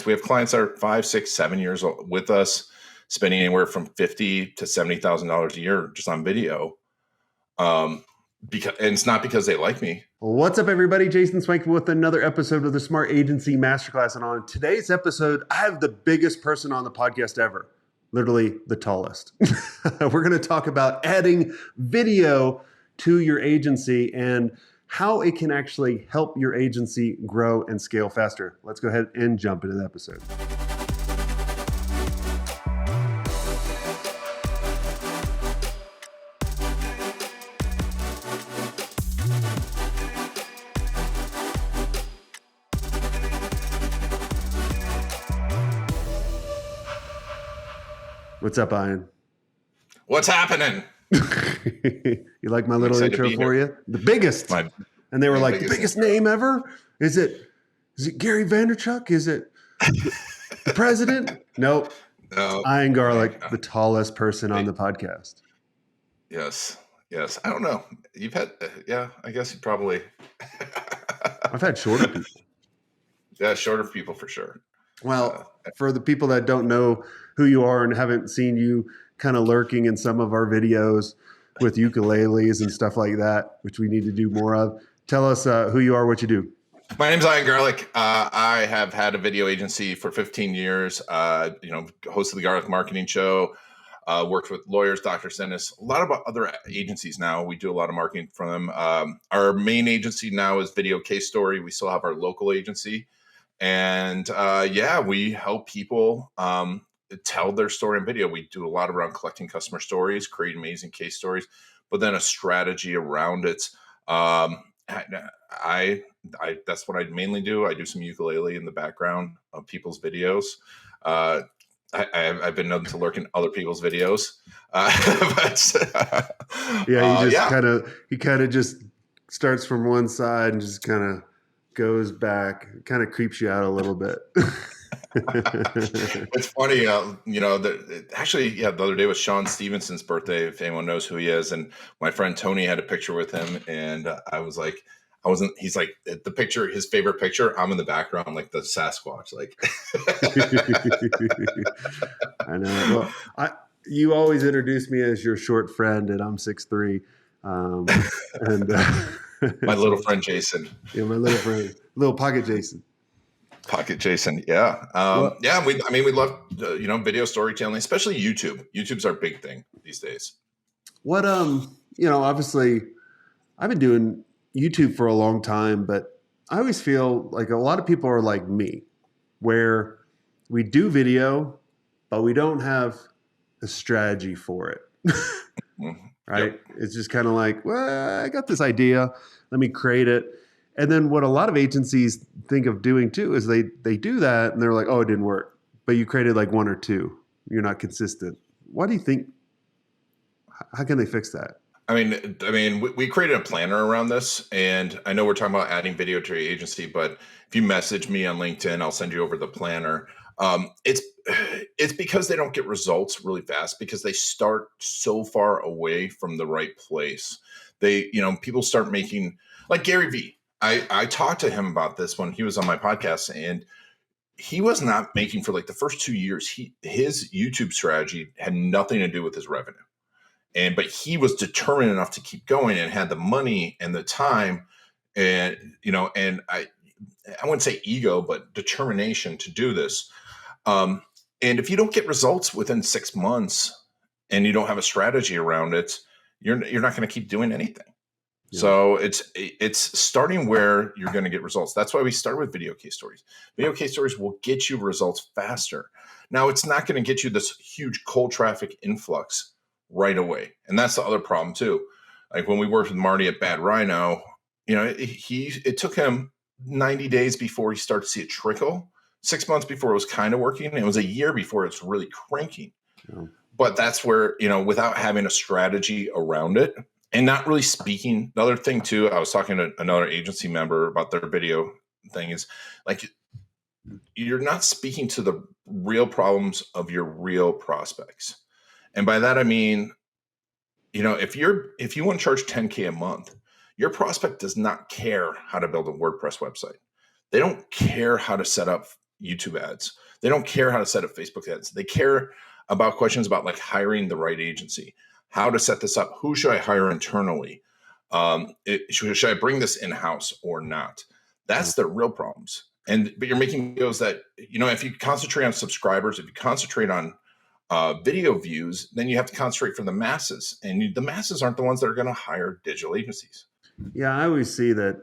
We have clients that are 5, 6, 7 years with us, spending anywhere from $50,000 to $70,000 a year just on video. And it's not because they like me. Well, what's up, everybody? Jason Swank with another episode of the Smart Agency Masterclass. And on today's episode, I have the biggest person on the podcast ever, literally the tallest. We're going to talk about adding video to your agency and how it can actually help your agency grow and scale faster. Let's go ahead and jump into the episode. What's up, Ian? What's happening? You like my little intro for you? The biggest. And they were like, the biggest name ever? Is it Gary Vaynerchuk? Is it the president? Nope. No. Ian Garlic, the tallest person on the podcast. Yes. I don't know. You've had, I guess you probably. I've had shorter people. Yeah, shorter people for sure. Well, for the people that don't know who you are and haven't seen you kind of lurking in some of our videos with ukuleles and stuff like that, which we need to do more of, tell us who you are, what you do. My name's Ian Garlic. I have had a video agency for 15 years, hosted the Garlic Marketing Show, worked with lawyers, doctors, dentists, a lot of other agencies now. We do a lot of marketing for them. Our main agency now is Video Case Story. We still have our local agency. And we help people tell their story in video. We do a lot around collecting customer stories, create amazing case stories, but then a strategy around it. That's what I mainly do. I do some ukulele in the background of people's videos. I've been known to lurk in other people's videos. He kind of just starts from one side and just kind of goes back, kind of creeps you out a little bit. It's funny, the other day was Sean Stevenson's birthday, if anyone knows who he is. And my friend Tony had a picture with him. And he's like, the picture, his favorite picture, I'm in the background, like the Sasquatch, like. I know. Well, you always introduce me as your short friend, and I'm 6'3". My little friend Jason. Yeah, my little friend, little Pocket Jason. Pocket Jason, yeah. We love video storytelling, especially YouTube. YouTube's our big thing these days. What obviously, I've been doing YouTube for a long time, but I always feel like a lot of people are like me, where we do video, but we don't have a strategy for it. Right? Yep. It's just kind of like, well, I got this idea, let me create it. And then what a lot of agencies think of doing too is they do that and they're like, oh, it didn't work. But you created like one or two. You're not consistent. What do you think? How can they fix that? I mean, we created a planner around this, and I know we're talking about adding video to your agency, but if you message me on LinkedIn, I'll send you over the planner. It's because they don't get results really fast because they start so far away from the right place. People start making, like Gary Vee. I talked to him about this when he was on my podcast, and he was not making for like the first 2 years. His YouTube strategy had nothing to do with his revenue. But he was determined enough to keep going and had the money and the time and I wouldn't say ego, but determination to do this. And if you don't get results within 6 months and you don't have a strategy around it, you're not going to keep doing anything. Yeah. So it's starting where you're going to get results. That's why we start with video case stories. Video case stories will get you results faster. Now, it's not going to get you this huge cold traffic influx right away. And that's the other problem too. Like when we worked with Marty at Bad Rhino, it took him 90 days before he started to see it trickle. 6 months before it was kind of working. And it was a year before it's really cranking. Yeah. But that's where, without having a strategy around it and not really speaking. The other thing too, I was talking to another agency member about their video thing is like, you're not speaking to the real problems of your real prospects. And by that, I mean, if you want to charge $10K a month, your prospect does not care how to build a WordPress website. They don't care how to set up, YouTube ads. They don't care how to set up Facebook ads. They care about questions about like hiring the right agency, how to set this up, who should I hire internally, should I bring this in-house or not? That's the real problems. But you're making videos that, if you concentrate on subscribers, if you concentrate on video views, then you have to concentrate for the masses, and the masses aren't the ones that are going to hire digital agencies. Yeah, I always see that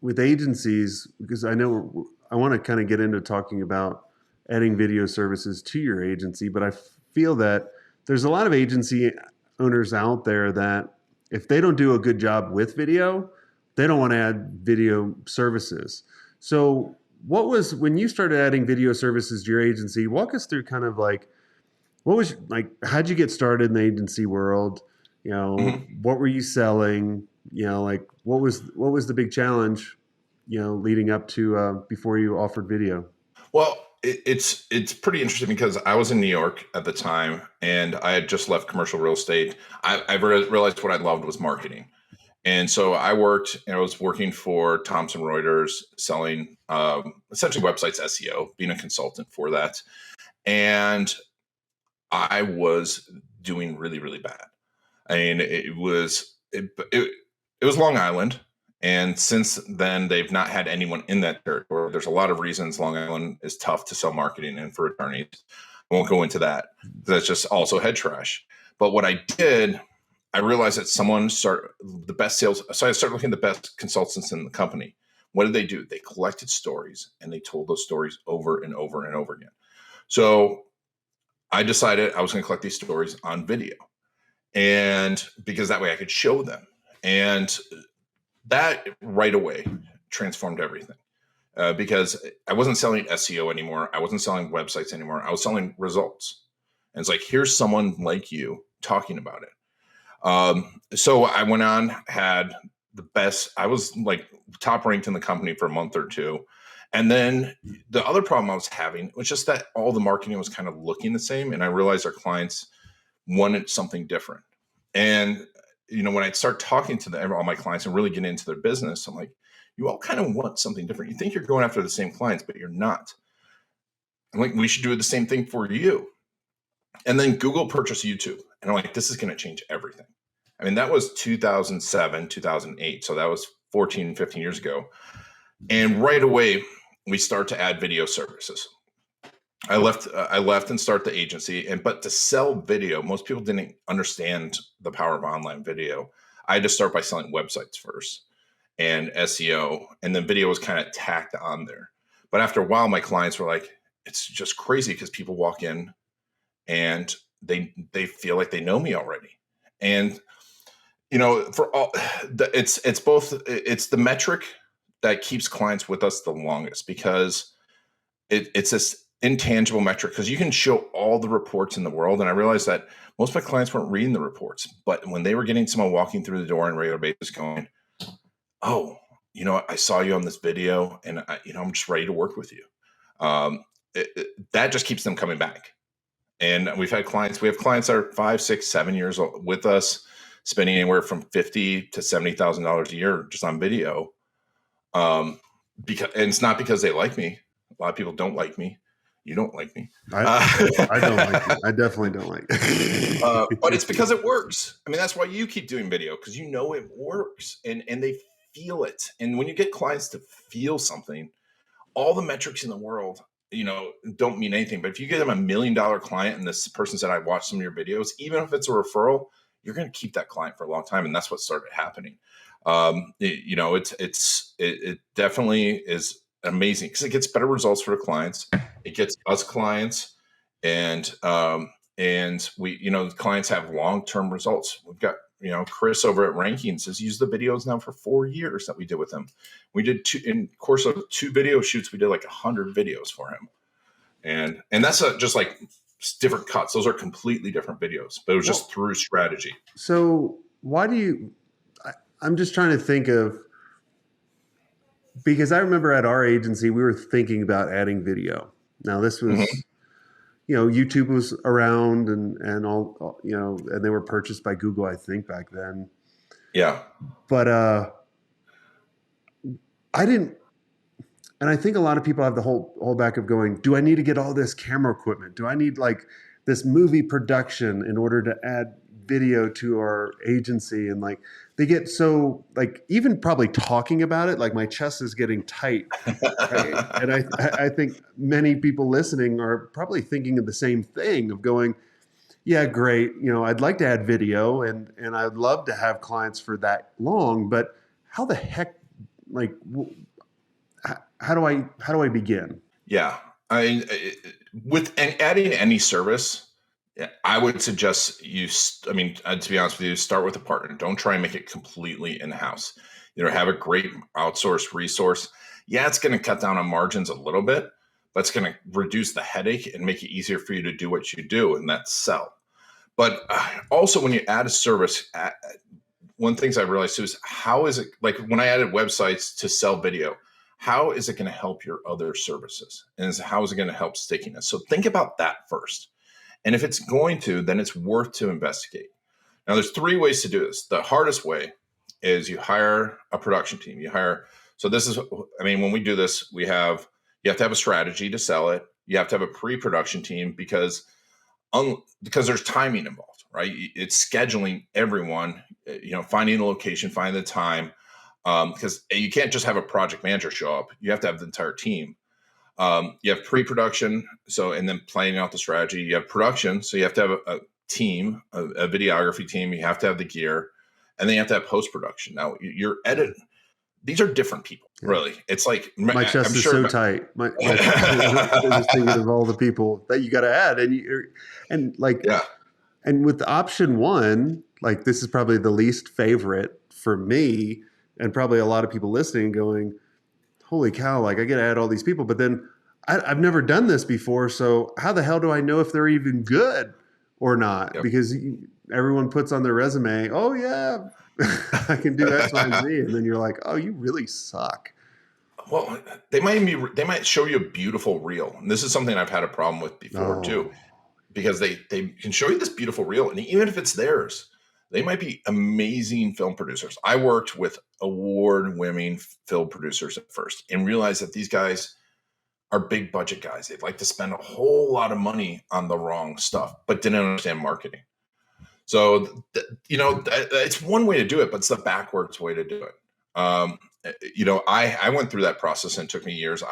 with agencies, because I know I want to kind of get into talking about adding video services to your agency, but I feel that there's a lot of agency owners out there that if they don't do a good job with video, they don't want to add video services. So when you started adding video services to your agency, walk us through kind of like, how'd you get started in the agency world? What were you selling? Like what was the big challenge, leading up to before you offered video? Well, it's pretty interesting because I was in New York at the time, and I had just left commercial real estate. I realized what I loved was marketing. And so I was working for Thomson Reuters, selling essentially websites SEO, being a consultant for that. And I was doing really, really bad. I mean, it was Long Island. And since then, they've not had anyone in that territory. There's a lot of reasons Long Island is tough to sell marketing and for attorneys. I won't go into that. That's just also head trash. But what I did, I realized that so I started looking at the best consultants in the company. What did they do? They collected stories, and they told those stories over and over and over again. So I decided I was going to collect these stories on video, and because that way I could show them. And that right away transformed everything, because I wasn't selling SEO anymore. I wasn't selling websites anymore. I was selling results. And it's like, here's someone like you talking about it. So I went on, had the best, I was like top ranked in the company for a month or two. And then the other problem I was having was just that all the marketing was kind of looking the same. And I realized our clients wanted something different. And when I start talking to all my clients and really get into their business, I'm like, you all kind of want something different. You think you're going after the same clients, but you're not. I'm like, we should do the same thing for you. And then Google purchased YouTube. And I'm like, this is going to change everything. I mean, that was 2007, 2008. So that was 14, 15 years ago. And right away, we start to add video services. I left and start the agency, but to sell video, most people didn't understand the power of online video. I had to start by selling websites first and SEO, and then video was kind of tacked on there. But after a while, my clients were like, it's just crazy because people walk in and they feel like they know me already. And it's the metric that keeps clients with us the longest, because it's this intangible metric, because you can show all the reports in the world. And I realized that most of my clients weren't reading the reports, but when they were getting someone walking through the door on a regular basis going, oh, I saw you on this video, and I'm just ready to work with you. That just keeps them coming back. And we have clients that are 5, 6, 7 years old with us, spending anywhere from $50,000 to $70,000 a year just on video. And it's not because they like me. A lot of people don't like me. You don't like me. I don't like you. I definitely don't like you. But it's because it works. I mean, that's why you keep doing video, because it works, and they feel it. And when you get clients to feel something, all the metrics in the world, don't mean anything. But if you get them $1 million client and this person said, I watched some of your videos, even if it's a referral, you're going to keep that client for a long time. And that's what started happening. It definitely is amazing because it gets better results for the clients. It gets us clients, and we, the clients have long-term results. We've got, Chris over at Rankings has used the videos now for 4 years that we did with him. We did in course of 2 video shoots, we did like 100 videos for him. And that's just like different cuts. Those are completely different videos, but it was just through strategy. So why do I'm just trying to think of, because I remember at our agency, we were thinking about adding video. Now this was, YouTube was around and all, and they were purchased by Google, I think, back then. Yeah. But I And I think a lot of people have the whole back of going, do I need to get all this camera equipment? Do I need like this movie production in order to add video to our agency? And like they get so like even probably talking about it, like my chest is getting tight. Right? And I think many people listening are probably thinking of the same thing of going, yeah, great. You know, I'd like to add video and I'd love to have clients for that long, but how the heck, like, how do I begin? Yeah. With and adding any service, yeah, I would suggest to be honest with you, start with a partner. Don't try and make it completely in-house. Have a great outsourced resource. Yeah, it's going to cut down on margins a little bit, but it's going to reduce the headache and make it easier for you to do what you do, and that's sell. But also, when you add a service, one things I realized too is how is it like when I added websites to sell video, how is it going to help your other services? And how is it going to help stickiness? So think about that first. And if it's going to, then it's worth to investigate. Now, there's 3 ways to do this. The hardest way is you hire a production team. So this is, when we do this, you have to have a strategy to sell it. You have to have a pre-production team because there's timing involved, right? It's scheduling everyone, finding the location, finding the time, because you can't just have a project manager show up. You have to have the entire team. You have pre-production, and then planning out the strategy. You have production, so you have to have a team, a videography team. You have to have the gear, and then you have to have post-production. Now, your edit. These are different people, really. It's like my chest is so tight. I'm just thinking of all the people that you got to add, and with option 1, like this is probably the least favorite for me, and probably a lot of people listening going, holy cow, like I got to add all these people, but then I've never done this before. So how the hell do I know if they're even good or not? Yep. Because everyone puts on their resume, oh yeah, I can do X, Y, and Z. And then you're like, oh, you really suck. Well, they might show you a beautiful reel. And this is something I've had a problem with before too, because they can show you this beautiful reel. And even if it's theirs, they might be amazing film producers. I worked with award-winning film producers at first and realized that these guys are big budget guys. They'd like to spend a whole lot of money on the wrong stuff, but didn't understand marketing. So, it's one way to do it, but it's the backwards way to do it. I went through that process and it took me years.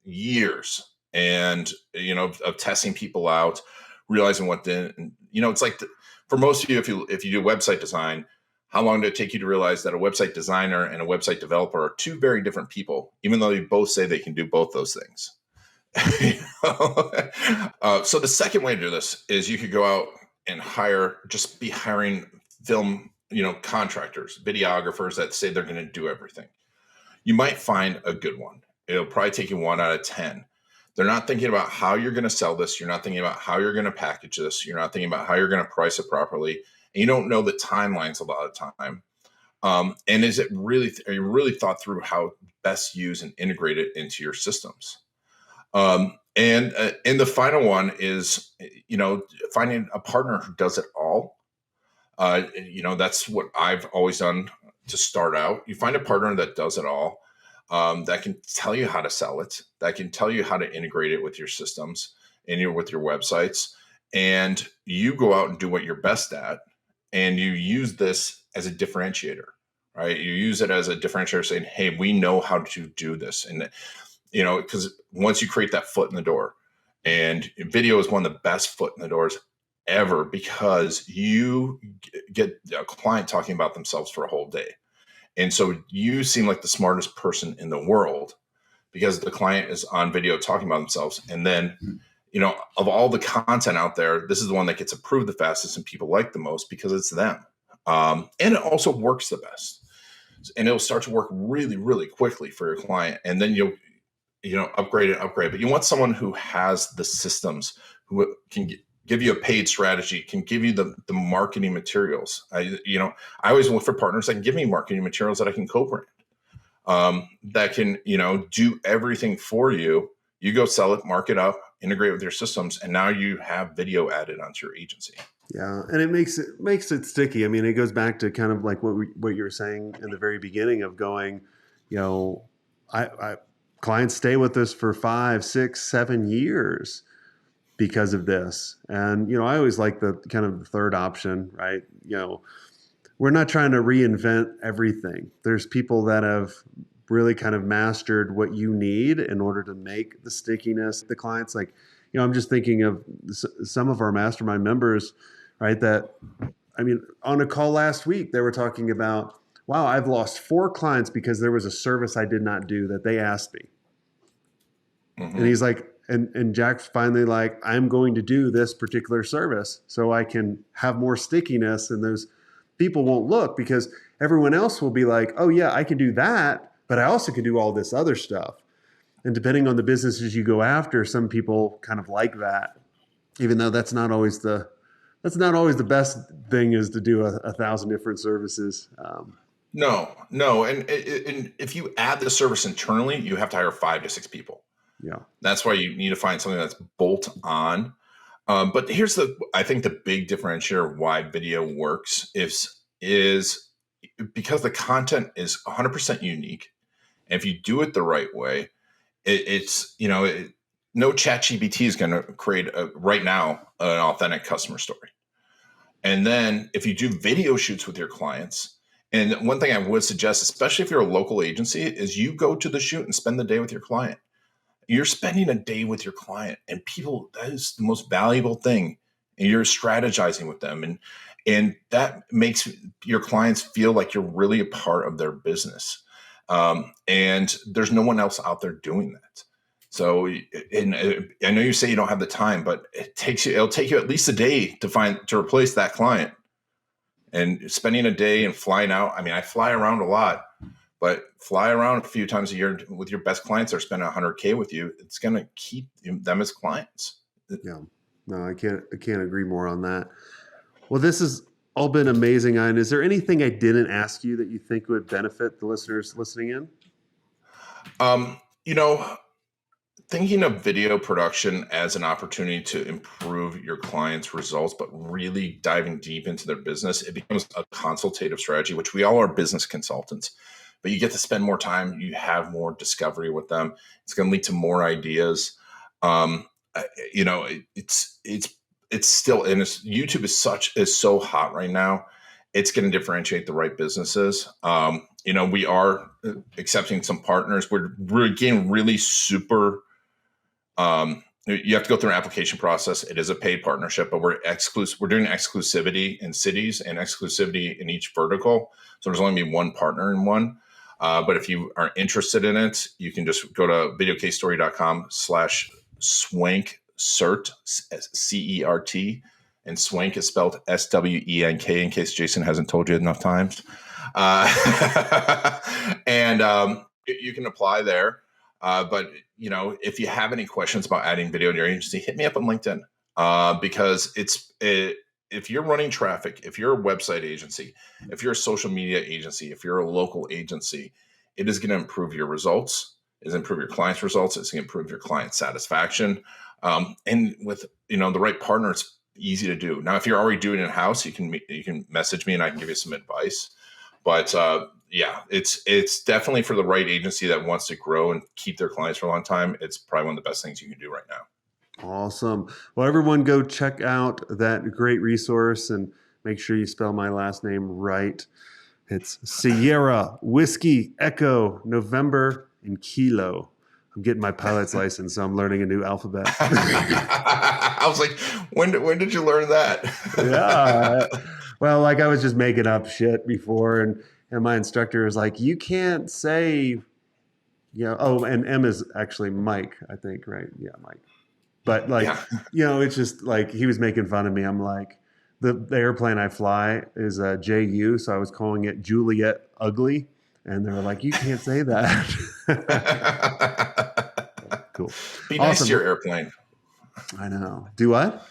Years and, of testing people out, realizing what didn't, it's like for most of you, if you do website design, how long did it take you to realize that a website designer and a website developer are 2 very different people, even though you both say they can do both those things? So the second way to do this is you could go out and be hiring film, contractors, videographers that say they're going to do everything. You might find a good one. It'll probably take you 1 out of 10. They're not thinking about how you're going to sell this. You're not thinking about how you're going to package this. You're not thinking about how you're going to price it properly. And you don't know the timelines a lot of time. And are you really thought through how best use and integrate it into your systems? And the final one is, finding a partner who does it all. That's what I've always done to start out. You find a partner that does it all, that can tell you how to sell it, that can tell you how to integrate it with your systems and with your websites. And you go out and do what you're best at. And you use this as a differentiator, right? You use it as a differentiator saying, hey, we know how to do this. And, because once you create that foot in the door, and video is one of the best foot in the doors ever, because you get a client talking about themselves for a whole day. And so you seem like the smartest person in the world because the client is on video talking about themselves. And then, of all the content out there, this is the one that gets approved the fastest and people like the most because it's them. And it also works the best. And it'll start to work really, really quickly for your client. And then you'll, upgrade. But you want someone who has the systems, who can give you a paid strategy, can give you the marketing materials. I always look for partners that can give me marketing materials that I can co-brand, that can, do everything for you. You go sell it, mark it up, integrate with your systems, and now you have video added onto your agency. Yeah, and it makes it sticky. I mean, it goes back to kind of like what you were saying in the very beginning of going, clients stay with us for 5, 6, 7 years because of this. And, you know, I always like the kind of the third option, right? You know, we're not trying to reinvent everything. There's people that have really kind of mastered what you need in order to make the stickiness. The clients, like, you know, I'm just thinking of some of our mastermind members, right? That, I mean, on a call last week, they were talking about, wow, I've lost 4 clients because there was a service I did not do that they asked me. Mm-hmm. And he's like, and Jack's finally like, I'm going to do this particular service so I can have more stickiness, and those people won't look because everyone else will be like, oh yeah, I can do that, but I also can do all this other stuff. And depending on the businesses you go after, some people kind of like that, even though that's not always the best thing, is to do 1,000 different services. No. And if you add the service internally, you have to hire 5 to 6 people. Yeah. That's why you need to find something that's bolt on. But here's I think the big differentiator of why video works is because the content is 100% unique. And if you do it the right way, it's, you know, no ChatGPT is going to create right now an authentic customer story. And then if you do video shoots with your clients, and one thing I would suggest, especially if you're a local agency, is you go to the shoot and spend the day with your client. You're spending a day with your client, and people, that is the most valuable thing. And you're strategizing with them, and that makes your clients feel like you're really a part of their business. And there's no one else out there doing that. So, and I know you say you don't have the time, but it'll take you at least a day to replace that client. And spending a day and flying out. I mean, I fly around a lot, but fly around a few times a year with your best clients, or spend $100K with you. It's going to keep them as clients. Yeah, no, I can't agree more on that. Well, this has all been amazing, Ian. Is there anything I didn't ask you that you think would benefit the listeners listening in? You know, thinking of video production as an opportunity to improve your clients' results, but really diving deep into their business, it becomes a consultative strategy, which we all are business consultants. But you get to spend more time. You have more discovery with them. It's going to lead to more ideas. You know, it's still, and YouTube is so hot right now. It's going to differentiate the right businesses. You know, we are accepting some partners. We're getting really super. You have to go through an application process. It is a paid partnership, but we're exclusive. We're doing exclusivity in cities and exclusivity in each vertical. So there's only one partner in one. But if you are interested in it, you can just go to videocasestory.com/swank cert, CERT, and swank is spelled SWENK, in case Jason hasn't told you enough times. And you can apply there. But you know, if you have any questions about adding video in your agency, hit me up on LinkedIn, because if you're running traffic, if you're a website agency, if you're a social media agency, if you're a local agency, it is going to improve your results. It's improve your clients' results. It's going to improve your client satisfaction. And with, you know, the right partner, it's easy to do. Now, if you're already doing it in-house, you can message me and I can give you some advice. But yeah, it's definitely for the right agency that wants to grow and keep their clients for a long time. It's probably one of the best things you can do right now. Awesome. Well, everyone go check out that great resource and make sure you spell my last name right. It's Sierra, Whiskey, Echo, November, and Kilo. I'm getting my pilot's license, so I'm learning a new alphabet. I was like, when did you learn that? Yeah. Well, like I was just making up shit before, and my instructor was like, you can't say, you know, oh, and M is actually Mike, I think, right? Yeah, Mike. But like, yeah. You know, it's just like he was making fun of me. I'm like, the airplane I fly is a JU, so I was calling it Juliet Ugly, and they were like, you can't say that. Cool. Be nice to your airplane. I know. Do what?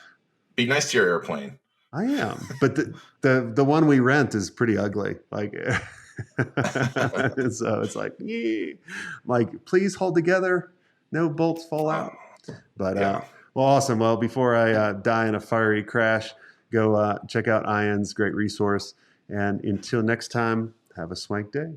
Be nice to your airplane. I am, but the one we rent is pretty ugly. Like, so it's like, yeah. Like, please hold together. No bolts fall out. But yeah. Well, awesome. Well, before I die in a fiery crash, go check out Ian's great resource. And until next time, have a swank day.